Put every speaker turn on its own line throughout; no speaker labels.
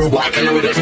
rockin' with it.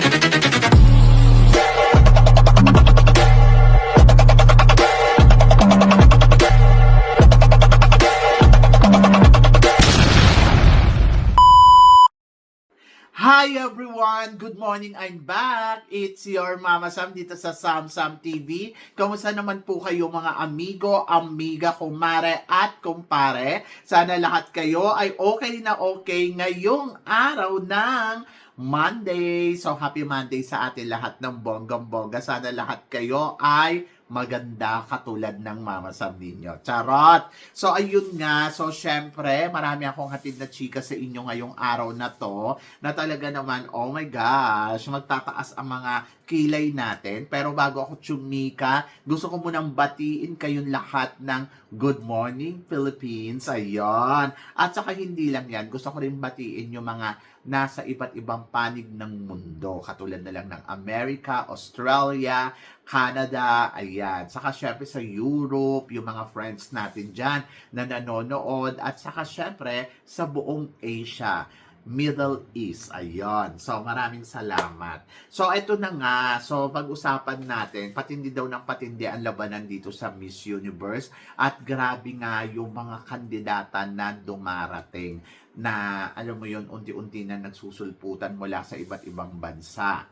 Hi everyone! Good morning, I'm back! It's your Mama Sam dito sa Sam Sam TV. Kamusta naman po kayo mga amigo, amiga, kumare at kumpare? Sana lahat kayo ay okay na okay ngayong araw ng Monday. So happy Monday sa atin lahat ng bonggang-bongga. Sana lahat kayo ay maganda katulad ng Mama Sam ninyo. Charot! So ayun nga, so syempre marami akong hatid na chika sa inyo ngayong araw na to na talaga naman, oh my gosh, magtataas ang mga kilay natin. Pero bago ako tsumika, gusto ko munang batiin kayong lahat ng Good Morning Philippines. Ayun. At saka hindi lang yan, gusto ko rin batiin yung mga nasa iba't ibang panig ng mundo. Katulad na lang ng America, Australia, Canada, ayan. Saka syempre sa Europe, yung mga friends natin dyan na nanonood. At saka syempre sa buong Asia. Middle East. Ayun. So, maraming salamat. So, ito na nga. So, pag-usapan natin, patindi daw ng patindi ang labanan dito sa Miss Universe. At grabe nga yung mga kandidata na dumarating na, alam mo yun, unti-unti na nagsusulputan mula sa iba't ibang bansa.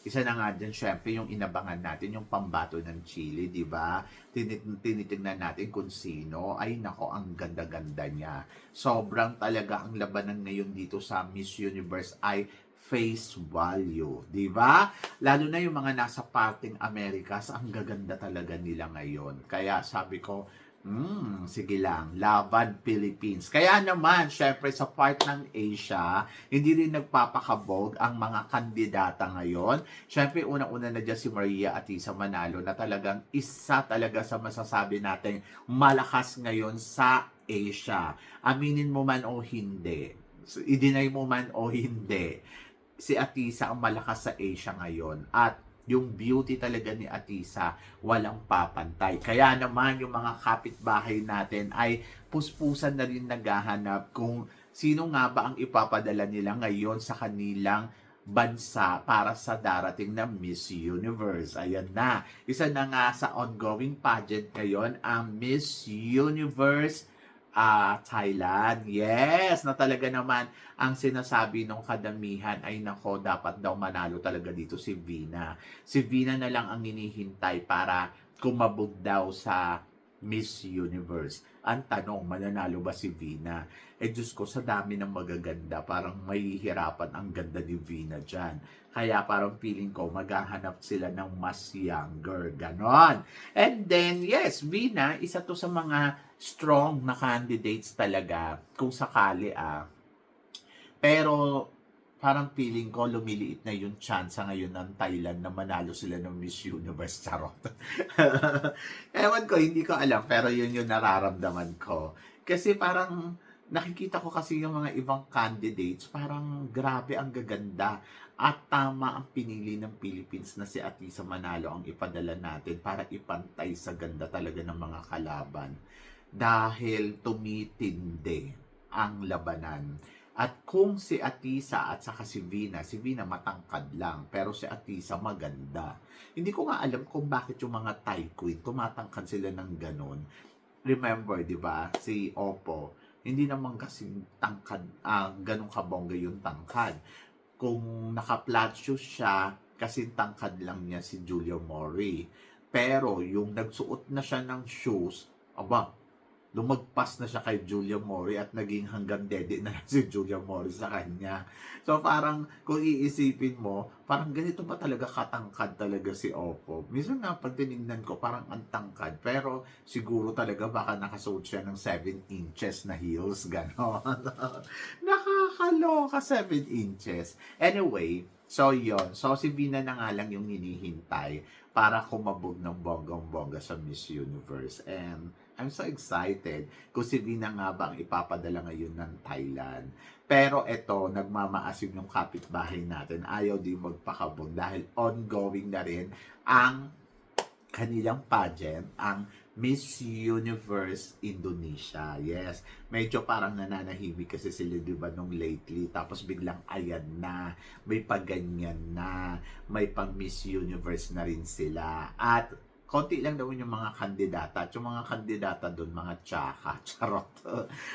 Isa na nga dyan, syempre, yung inabangan natin, yung pambato ng Chile, di ba? Tinitingnan natin kung sino. Ay, nako, ang ganda-ganda niya. Sobrang talaga ang labanan ngayon dito sa Miss Universe ay face value, di ba? Lalo na yung mga nasa parting Americas, ang gaganda talaga nila ngayon. Kaya sabi ko, sige lang, laban Philippines. Kaya naman, syempre sa part ng Asia, hindi rin nagpapakabog ang mga kandidata ngayon. Syempre, unang-una na dyan si Maria Atisa Manalo na talagang isa talaga sa masasabi natin malakas ngayon sa Asia. Aminin mo man o hindi, i-deny mo man o hindi, si Atisa ang malakas sa Asia ngayon. At yung beauty talaga ni Atisa, walang papantay. Kaya naman yung mga kapitbahay natin ay puspusan na rin naghahanap kung sino nga ba ang ipapadala nila ngayon sa kanilang bansa para sa darating na Miss Universe. Ayan na. Isa na nga sa ongoing pageant ngayon, ang Miss Universe Thailand. Yes, na talaga naman ang sinasabi ng kadamihan ay nako, dapat daw manalo talaga dito si Vina. Si Vina na lang ang hinihintay para kumabog daw sa Miss Universe. Ang tanong, mananalo ba si Vina? Eh Diyos ko, sa dami ng magaganda, parang mahihirapan ang ganda ni Vina dyan. Kaya parang feeling ko, maghahanap sila ng mas younger. Ganon. And then, yes, Vina, isa to sa mga strong na candidates talaga, kung sakali Pero, parang feeling ko, lumiliit na yung chance ngayon ng Thailand na manalo sila ng Miss Universe. Charot. Ewan ko, hindi ko alam, pero yun yung nararamdaman ko. Kasi parang, nakikita ko kasi yung mga ibang candidates, parang grabe ang gaganda. At tama ang pinili ng Philippines na si Atisa Manalo ang ipadala natin para ipantay sa ganda talaga ng mga kalaban. Dahil tumitindi ang labanan. At kung si Atisa at saka si Vina matangkad lang, pero si Atisa maganda. Hindi ko nga alam kung bakit yung mga Thai queen, tumatangkad sila ng ganon. Remember, di ba, si Oppo, hindi naman kasi tangkad, ganun kabongga yung tangkad. Kung naka-flat shoes siya, kasi tangkad lang niya si Julia Mori. Pero yung nagsuot na siya ng shoes, aba, lumagpas na siya kay Julia Mori at naging hanggang dede na si Julia Mori sa kanya. So parang kung iisipin mo, parang ganito ba talaga katangkad talaga si Oppo? Minsan nga pag tinignan ko, parang ang tangkad. Pero siguro talaga baka nakasuot siya ng 7 inches na heels, gano'n. Nakakaloka, 7 inches. Anyway, so yon. So si Vina na nga lang yung hinihintay para kumabog ng bonggang-bongga sa Miss Universe. And I'm so excited kung si Vina nga ba ang ipapadala ngayon ng Thailand. Pero eto, nagmamaasim yung kapitbahay natin. Ayaw din magpakabog dahil ongoing na rin ang kanilang pageant, ang Miss Universe Indonesia. Yes, medyo parang nananahimik kasi sila 'di ba nung lately, tapos biglang ayan na, may paganyan na, may pang Miss Universe na rin sila. At konti lang daw yung mga kandidata. At yung mga kandidata doon, mga tsaka, charot.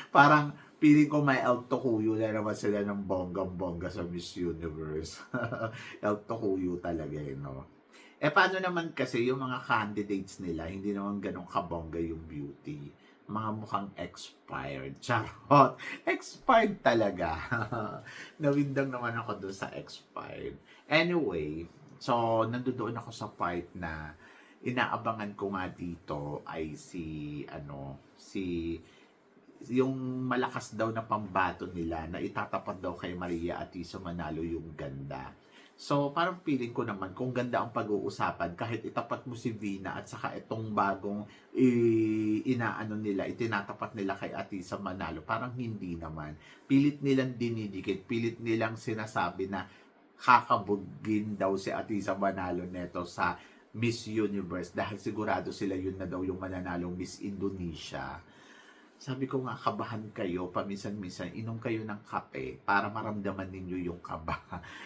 Parang feeling ko may El Tocuyo na naman sila ng bonggang-bongga sa Miss Universe. El Tocuyo talaga no. Paano naman kasi yung mga candidates nila, hindi naman ganun kabongga yung beauty. Mga mukhang expired. Charot. Expired talaga. Nawindang naman ako doon sa expired. Anyway, so nandoon ako sa part na inaabangan ko nga dito ay yung malakas daw na pambato nila na itatapat daw kay Maria Atiso Manalo yung ganda. So, parang feeling ko naman, kung ganda ang pag-uusapan, kahit itapat mo si Vina at saka itong bagong itinatapat nila kay Atisa Manalo, parang hindi naman. Pilit nilang dinidikit, pilit nilang sinasabi na kakabugin daw si Atisa Manalo neto sa Miss Universe dahil sigurado sila yun na daw yung mananalong Miss Indonesia. Sabi ko nga, kabahan kayo, paminsan-minsan, inom kayo ng kape para maramdaman ninyo yung kaba.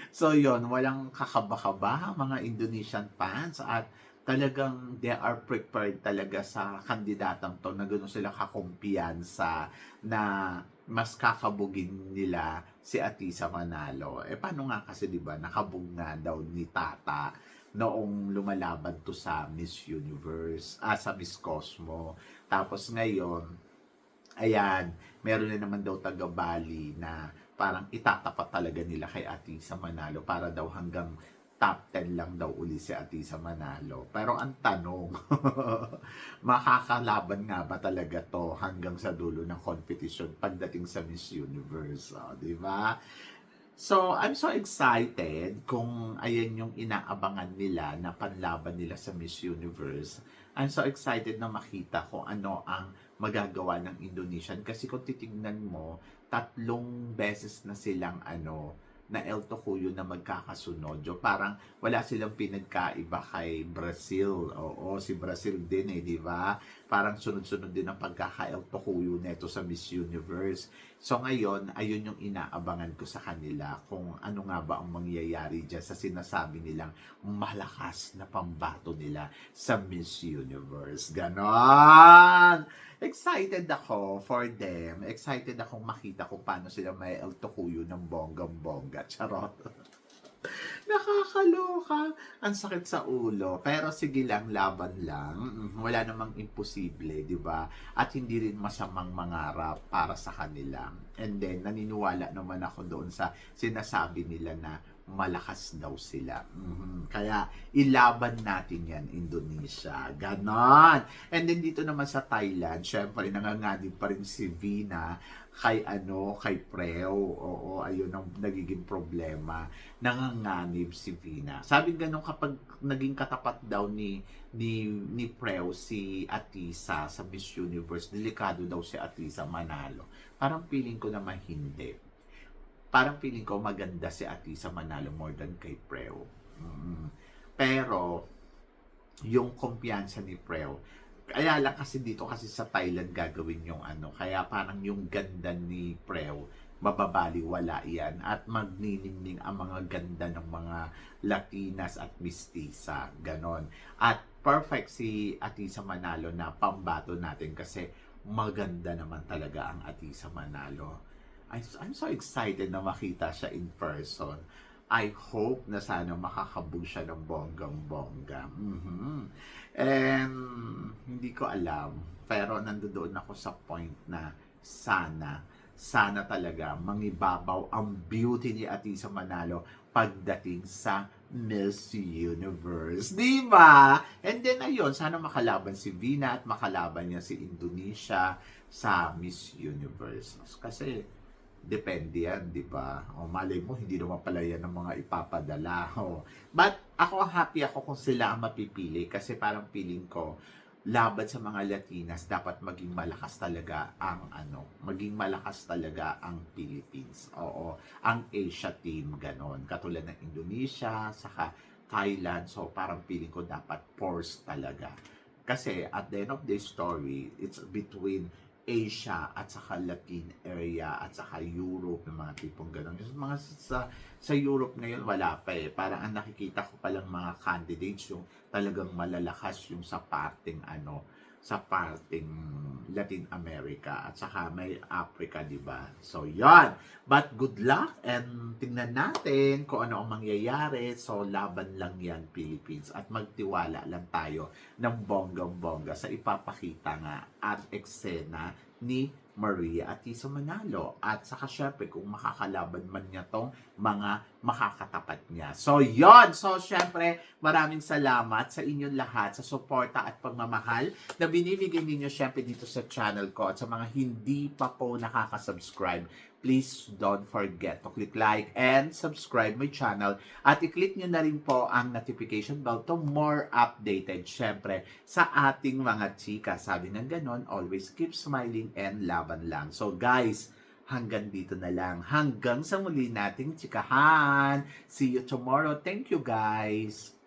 So yon, walang kakaba-kaba mga Indonesian fans at talagang they are prepared talaga sa kandidatang to na gano'n sila kakumpiyansa na mas kakabugin nila si Atisa Manalo. Paano nga kasi 'di ba, nakabog nga daw ni Tata noong lumalaban to sa Miss Universe, sa Miss Cosmo. Tapos ngayon, ayan, meron na naman daw taga Bali na parang itatapat talaga nila kay Atisa Manalo para daw hanggang top 10 lang daw uli si Atisa Manalo. Pero ang tanong, makakalaban nga ba talaga to hanggang sa dulo ng competition pagdating sa Miss Universe? Di ba? So, I'm so excited kung ayan yung inaabangan nila na panlaban nila sa Miss Universe. I'm so excited na makita kung ano ang magagawa ng Indonesian. Kasi kung titignan mo, 3 beses na silang na El Tocuyo na magkakasunod. Parang wala silang pinagkaiba kay Brazil. Oo, si Brazil din di ba? Parang sunod-sunod din ang pagkaka-El Tocuyo neto sa Miss Universe. So ngayon, ayun yung inaabangan ko sa kanila kung ano nga ba ang mangyayari dyan sa sinasabi nilang malakas na pambato nila sa Miss Universe. Ganon! Excited ako for them. Excited akong makita kung paano sila may El Tocuyo ng bonggang-bongga. Charot. Nakakaloka. Ang sakit sa ulo. Pero sige lang, laban lang. Wala namang imposible, di ba? At hindi rin masamang mangarap para sa kanila. And then, naniniwala naman ako doon sa sinasabi nila na malakas daw sila. Kaya, ilaban natin yan, Indonesia. Ganon. And then, dito naman sa Thailand, syempre, nanganganib pa rin si Vina kay Preo. Oo, ayun ang nagiging problema. Nanganganib si Vina. Sabi ganun, kapag naging katapat daw ni Preo si Atisa sa Miss Universe, delikado daw si Atisa Manalo. Parang feeling ko naman hindi. Parang feeling ko maganda si Atisa Manalo more than kay Preo. Pero, yung kumpiyansa ni Preo, kaya lang kasi dito kasi sa Thailand gagawin yung kaya parang yung ganda ni Preo, mababaliwala yan at magniningning ang mga ganda ng mga Latinas at Mistisa, ganon. At perfect si Atisa Manalo na pambato natin kasi maganda naman talaga ang Atisa Manalo. I'm so excited na makita siya in person. I hope na sana makakabog siya ng bonggang-bongga. And hindi ko alam. Pero nandoon ako sa point na sana talaga mangibabaw ang beauty ni Atisa Manalo pagdating sa Miss Universe. Di ba? And then ayun, sana makalaban si Vina at makalaban niya si Indonesia sa Miss Universe. Kasi depende yan, di ba? O malay mo, hindi naman pala yan ang mga ipapadala. But ako happy ako kung sila ang mapipili kasi parang feeling ko laban sa mga Latinas dapat maging malakas talaga ang Philippines. Oo, ang Asia team ganon. Katulad ng Indonesia, saka Thailand. So parang feeling ko dapat force talaga. Kasi at the end of the story, it's between Asia at saka Latin area at saka Europe, yung mga tipong gano'n. Yung mga sa Europe ngayon, wala pa eh. Parang ang nakikita ko palang mga candidates yung talagang malalakas yung sa parting sa parting Latin America at saka may Africa, di ba? So, yon. But good luck and tingnan natin kung ano ang mangyayari. So, laban lang yan, Philippines. At magtiwala lang tayo ng bonggang-bongga sa ipapakita nga at eksena ni Maria Atiso Manalo. At saka syempre kung makakalaban man niya tong mga makakatapat niya. So, yon. So, syempre, maraming salamat sa inyong lahat sa suporta at pagmamahal na binibigay ninyo syempre dito sa channel ko. At sa mga hindi pa po nakaka-subscribe, please don't forget to click like and subscribe my channel. At i-click nyo na rin po ang notification bell to more updated syempre sa ating mga chika. Sabi ng ganon, always keep smiling and laban lang. So guys, hanggang dito na lang. Hanggang sa muli nating chikahan. See you tomorrow. Thank you guys.